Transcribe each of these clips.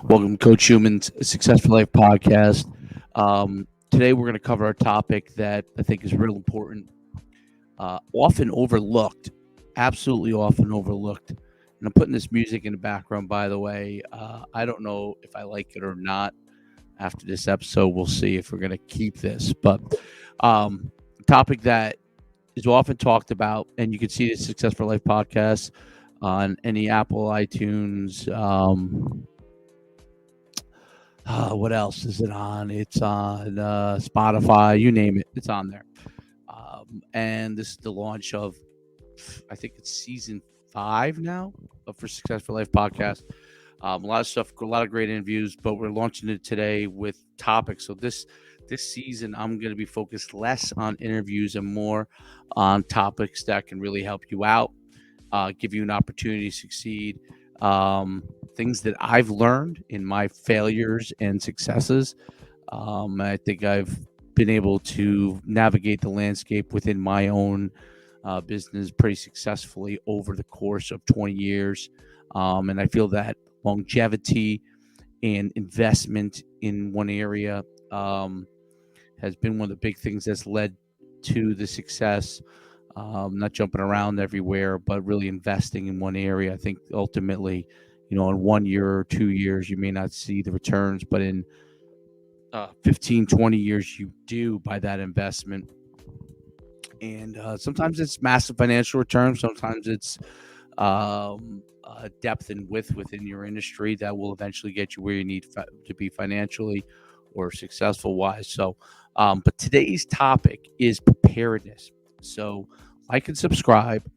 Welcome to Coach Human's Successful Life podcast. Today, we're going to cover a topic that I think is real important, often overlooked, absolutely often overlooked. And I'm putting this music in the background, by the way. I don't know if I like it or not. After this episode, we'll see if we're going to keep this. But a topic that is often talked about, and you can see the Successful Life podcast on any Apple, iTunes. What else is it on? It's on Spotify, you name it, it's on there. And this is the launch of, I think it's season 5 now for Success for Life podcast. A lot of stuff, a lot of great interviews, but we're launching it today with topics. So this season, I'm going to be focused less on interviews and more on topics that can really help you out, give you an opportunity to succeed. Things that I've learned in my failures and successes. I think I've been able to navigate the landscape within my own business pretty successfully over the course of 20 years. And I feel that longevity and investment in one area has been one of the big things that's led to the success. Not jumping around everywhere, but really investing in one area. I think ultimately, in 1 year or 2 years, you may not see the returns, but in 15, 20 years, you do by that investment. And sometimes it's massive financial returns. Sometimes it's depth and width within your industry that will eventually get you where you need to be financially or successful wise. So, but today's topic is preparedness. So like and subscribe,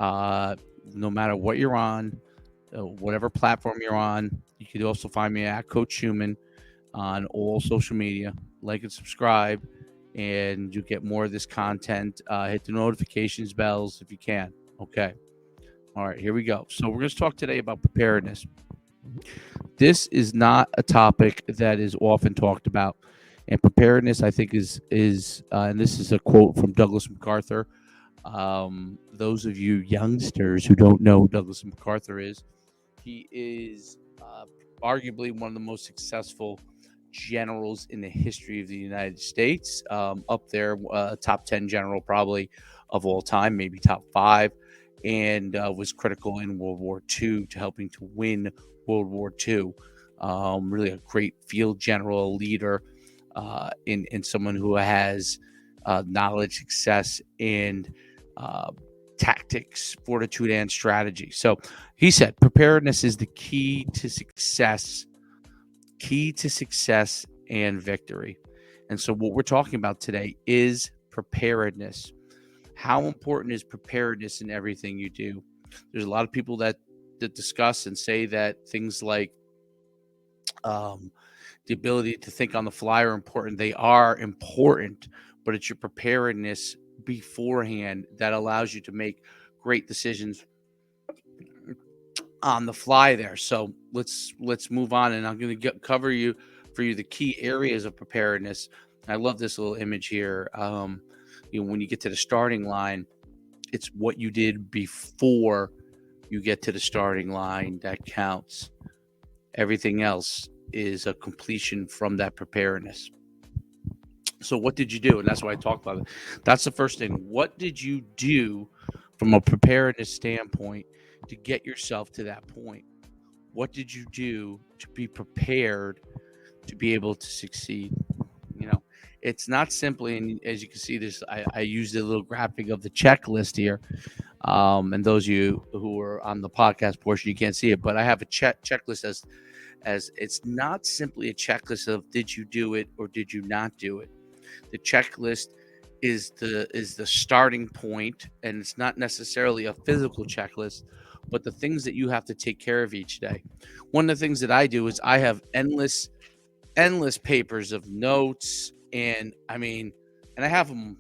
no matter what you're on, whatever platform you're on. You can also find me at Coach Human on all social media. Like and subscribe, and you get more of this content. Hit the notifications bells if you can. Okay. All right, here we go. So we're going to talk today about preparedness. This is not a topic that is often talked about. And preparedness, I think, is and this is a quote from Douglas MacArthur. Those of you youngsters who don't know who Douglas MacArthur is, he is arguably one of the most successful generals in the history of the United States. Up there, top 10 general probably of all time, maybe top 5, and was critical in World War II to helping to win World War II. Really a great field general, leader. In someone who has knowledge, success, and tactics, fortitude, and strategy. So he said, preparedness is the key to success and victory. And so what we're talking about today is preparedness. How important is preparedness in everything you do? There's a lot of people that discuss and say that things like the ability to think on the fly are important. They are important, but it's your preparedness beforehand that allows you to make great decisions on the fly there. So let's move on, and I'm going to cover for you the key areas of preparedness. I love this little image here. When you get to the starting line, it's what you did before you get to the starting line that counts. Everything else is a completion from that preparedness. So what did you do? And that's why I talked about it. That's the first thing. What did you do from a preparedness standpoint to get yourself to that point? What did you do to be prepared to be able to succeed? It's not simply, and as you can see, this I used a little graphic of the checklist here. And those of you who are on the podcast portion, you can't see it, but I have a checklist as it's not simply a checklist of did you do it or did you not do it. The checklist is the starting point, and it's not necessarily a physical checklist, but the things that you have to take care of each day. One of the things that I do is I have endless papers of notes, and I have them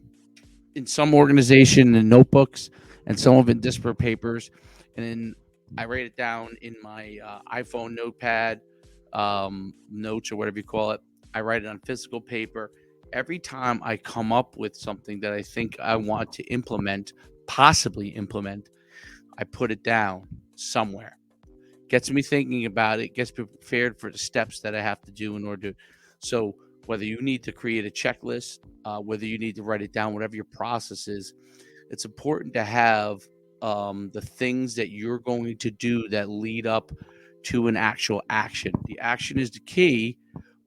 in some organization in notebooks and some of it in disparate papers, and then I write it down in my iPhone notepad, notes or whatever you call it. I write it on physical paper. Every time I come up with something that I think I want to possibly implement, I put it down somewhere. Gets me thinking about it, gets me prepared for the steps that I have to do in order to. So whether you need to create a checklist, whether you need to write it down, whatever your process is, it's important to have the things that you're going to do that lead up to an actual action. The action is the key,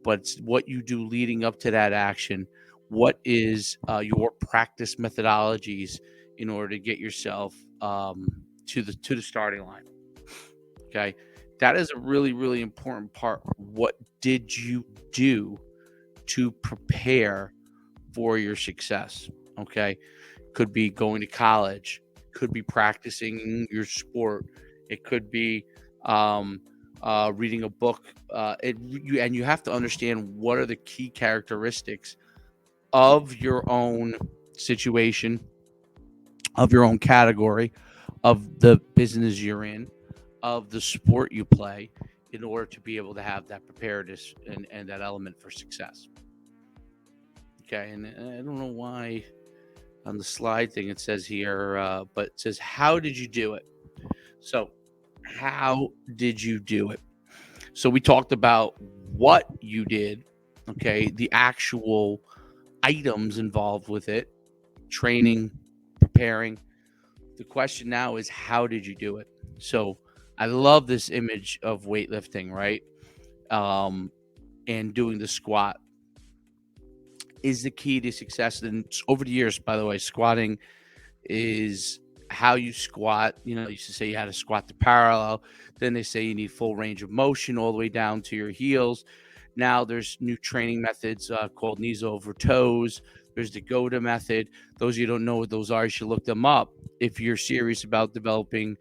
but it's what you do leading up to that action. What is your practice methodologies in order to get yourself to the starting line? Okay, that is a really, really important part. What did you do to prepare for your success? Okay, could be going to college, could be practicing your sport, it could be reading a book. And you have to understand what are the key characteristics of your own situation, of your own category, of the business you're in, of the sport you play, in order to be able to have that preparedness and that element for success. Okay, and I don't know why on the slide thing it says here, but it says, how did you do it? So, how did you do it? So, we talked about what you did, okay, the actual items involved with it, training, preparing. The question now is, how did you do it? So, I love this image of weightlifting, right? And doing the squat is the key to success. And over the years, by the way, squatting is how you squat. You know, they used to say you had to squat to parallel. Then they say you need full range of motion all the way down to your heels. Now there's new training methods called knees over toes. There's the GOTA method. Those of you who don't know what those are, you should look them up if you're serious about developing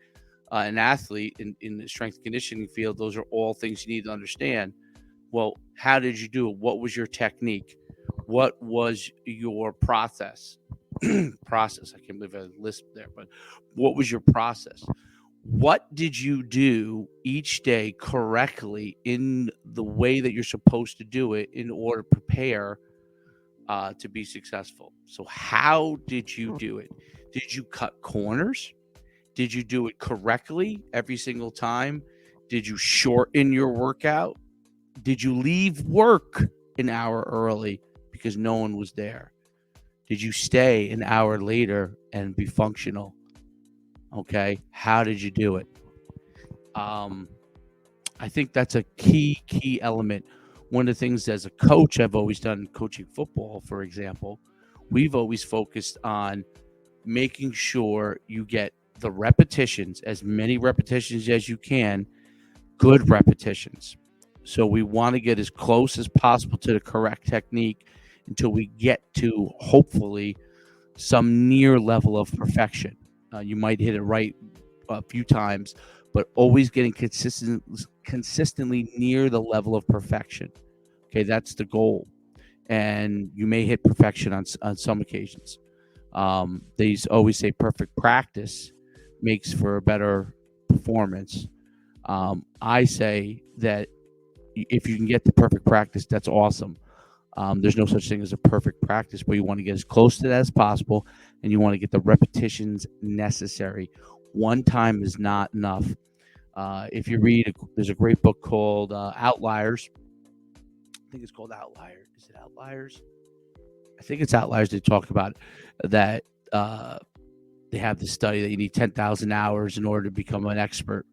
an athlete in the strength and conditioning field. Those are all things you need to understand. Well, how did you do it? What was your technique? What was your process? Process. I can't believe I lisped there, but what was your process? What did you do each day correctly in the way that you're supposed to do it in order to prepare to be successful? So how did you do it? Did you cut corners? Did you do it correctly every single time? Did you shorten your workout? Did you leave work an hour early because no one was there? Did you stay an hour later and be functional? Okay. How did you do it? I think that's a key element. One of the things as a coach I've always done, coaching football, for example, we've always focused on making sure you get the repetitions, as many repetitions as you can, good repetitions. So we want to get as close as possible to the correct technique until we get to, hopefully, some near level of perfection. You might hit it right a few times, but always getting consistently near the level of perfection. Okay, that's the goal. And you may hit perfection on some occasions. They always say perfect practice makes for a better performance. I say that if you can get the perfect practice, that's awesome. There's no such thing as a perfect practice, but you want to get as close to that as possible, and you want to get the repetitions necessary. One time is not enough. If you read, there's a great book called Outliers. I think it's called Outliers. Is it Outliers? I think it's Outliers. They talk about that. They have this study that you need 10,000 hours in order to become an expert.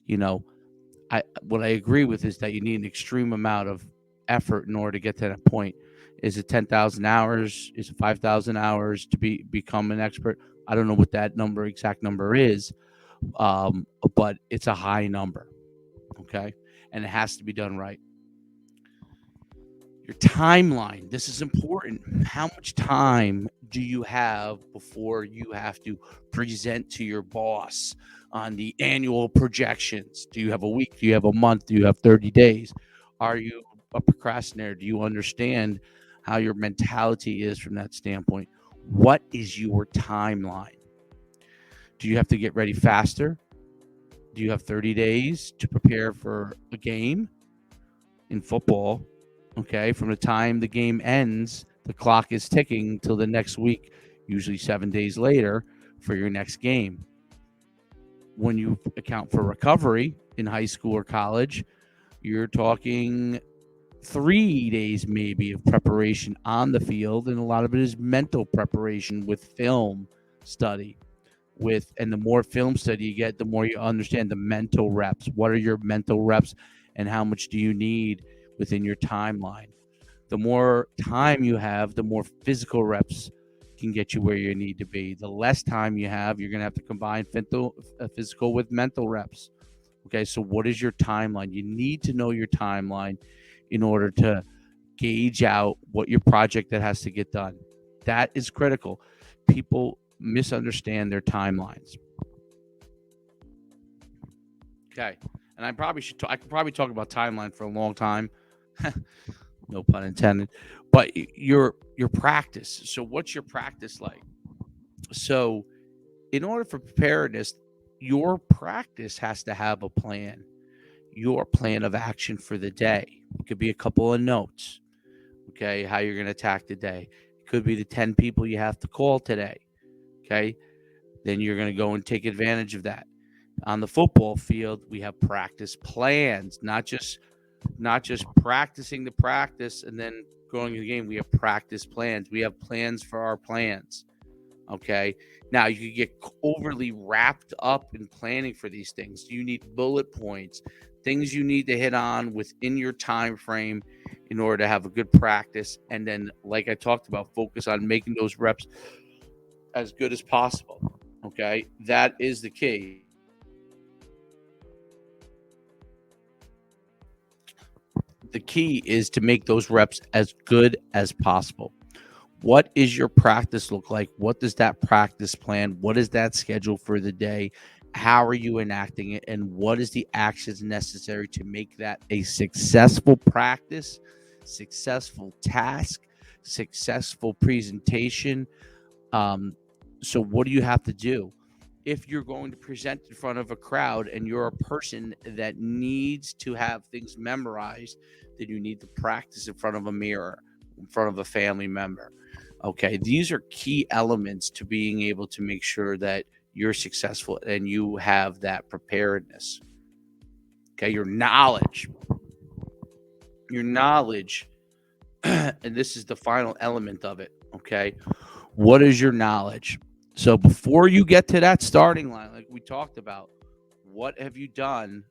You know, what I agree with is that you need an extreme amount of effort in order to get to that point. Is it 10,000 hours? Is it 5,000 hours to become an expert? I don't know what that exact number is, but it's a high number. Okay, and it has to be done right. Your timeline. This is important. How much time do you have before you have to present to your boss on the annual projections? Do you have a week? Do you have a month? Do you have 30 days? Are you a procrastinator? Do you understand how your mentality is from that standpoint? What is your timeline? Do you have to get ready faster? Do you have 30 days to prepare for a game in football? Okay, from the time the game ends, the clock is ticking till the next week, usually 7 days later, for your next game. When you account for recovery, in high school or college, you're talking 3 days maybe of preparation on the field, and a lot of it is mental preparation with film study. And the more film study you get, the more you understand the mental reps. What are your mental reps, and how much do you need within your timeline? The more time you have, the more physical reps can get you where you need to be. The less time you have, you're going to have to combine physical with mental reps. Okay, so what is your timeline? You need to know your timeline in order to gauge out what your project that has to get done. That is critical. People misunderstand their timelines. Okay, and I probably should. I could probably talk about timeline for a long time. No pun intended. But your practice. So what's your practice like? So in order for preparedness, your practice has to have a plan. Your plan of action for the day. It could be a couple of notes. Okay, how you're going to attack the day. It could be the 10 people you have to call today. Okay, then you're going to go and take advantage of that. On the football field, we have practice plans, not just practicing the practice and then going to the game. We have practice plans. We have plans for our plans. Okay. Now you can get overly wrapped up in planning for these things. You need bullet points, things you need to hit on within your time frame in order to have a good practice. And then, like I talked about, focus on making those reps as good as possible. Okay. That is the key. The key is to make those reps as good as possible. What is your practice look like? What does that practice plan? What is that schedule for the day? How are you enacting it? And what is the actions necessary to make that a successful practice, successful task, successful presentation? So what do you have to do? If you're going to present in front of a crowd and you're a person that needs to have things memorized, then you need to practice in front of a mirror, in front of a family member. Okay, these are key elements to being able to make sure that you're successful and you have that preparedness. Okay, your knowledge, and this is the final element of it. Okay, what is your knowledge? So before you get to that starting line, like we talked about, what have you done?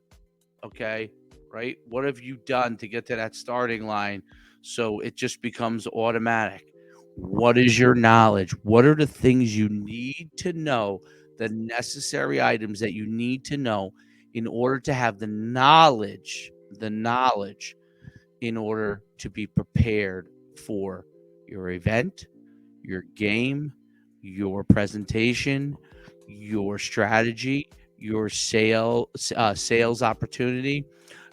Okay, right? What have you done to get to that starting line so it just becomes automatic? What is your knowledge? What are the things you need to know, the necessary items that you need to know in order to have the knowledge in order to be prepared for your event, your game, your presentation, your strategy, your sales opportunity,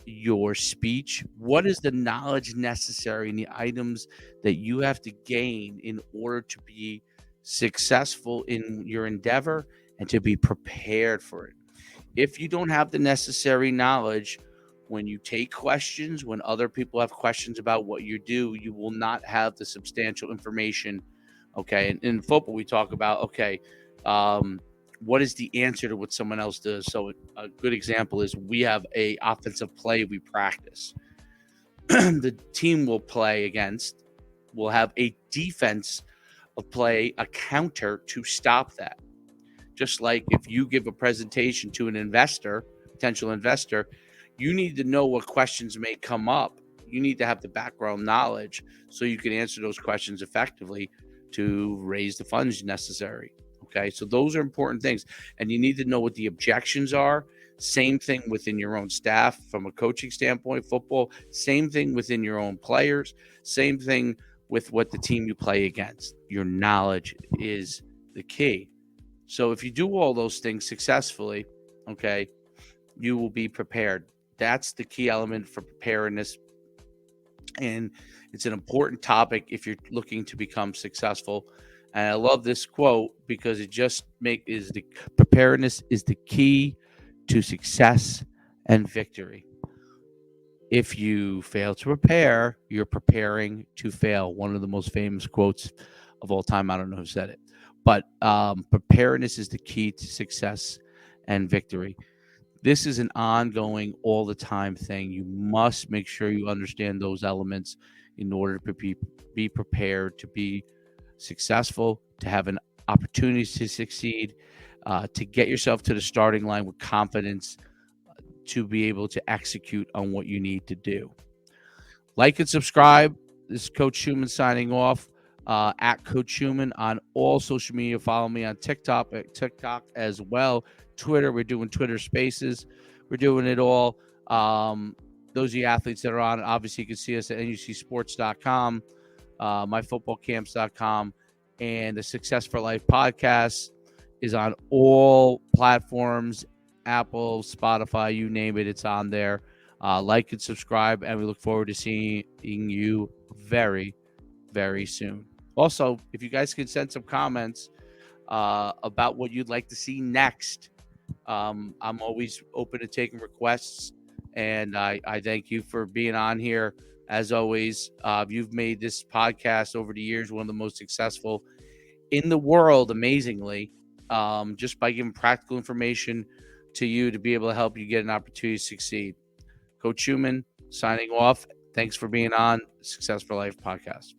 your speech? What is the knowledge necessary and the items that you have to gain in order to be successful in your endeavor and to be prepared for it? If you don't have the necessary knowledge, when you take questions, when other people have questions about what you do, you will not have the substantial information. Okay. And in football, we talk about, okay, what is the answer to what someone else does? So a good example is we have a offensive play we practice. The team will play against will have a defense of play, a counter to stop that. Just like if you give a presentation to an investor, potential investor, you need to know what questions may come up. You need to have the background knowledge so you can answer those questions effectively to raise the funds necessary. Okay, so those are important things. And you need to know what the objections are. Same thing within your own staff from a coaching standpoint, football. Same thing within your own players. Same thing with what the team you play against. Your knowledge is the key. So if you do all those things successfully, okay, you will be prepared. That's the key element for preparedness. And it's an important topic if you're looking to become successful. And I love this quote because it just preparedness is the key to success and victory. If you fail to prepare, you're preparing to fail. One of the most famous quotes of all time. I don't know who said it, but preparedness is the key to success and victory. This is an ongoing, all the time thing. You must make sure you understand those elements in order to be prepared to be successful, to have an opportunity to succeed, to get yourself to the starting line with confidence, to be able to execute on what you need to do. Like and subscribe. This is Coach Schumann signing off. At Coach Schumann on all social media. Follow me on TikTok as well. Twitter, we're doing Twitter Spaces. We're doing it all. Those of you athletes that are on, obviously you can see us at nucsports.com, myfootballcamps.com, and the Success for Life podcast is on all platforms, Apple, Spotify, you name it, it's on there. Like and subscribe, and we look forward to seeing you very, very soon. Also, if you guys can send some comments about what you'd like to see next, I'm always open to taking requests, and I thank you for being on here. As always, you've made this podcast over the years one of the most successful in the world, amazingly, just by giving practical information to you to be able to help you get an opportunity to succeed. Coach Schumann signing off. Thanks for being on Success for Life podcast.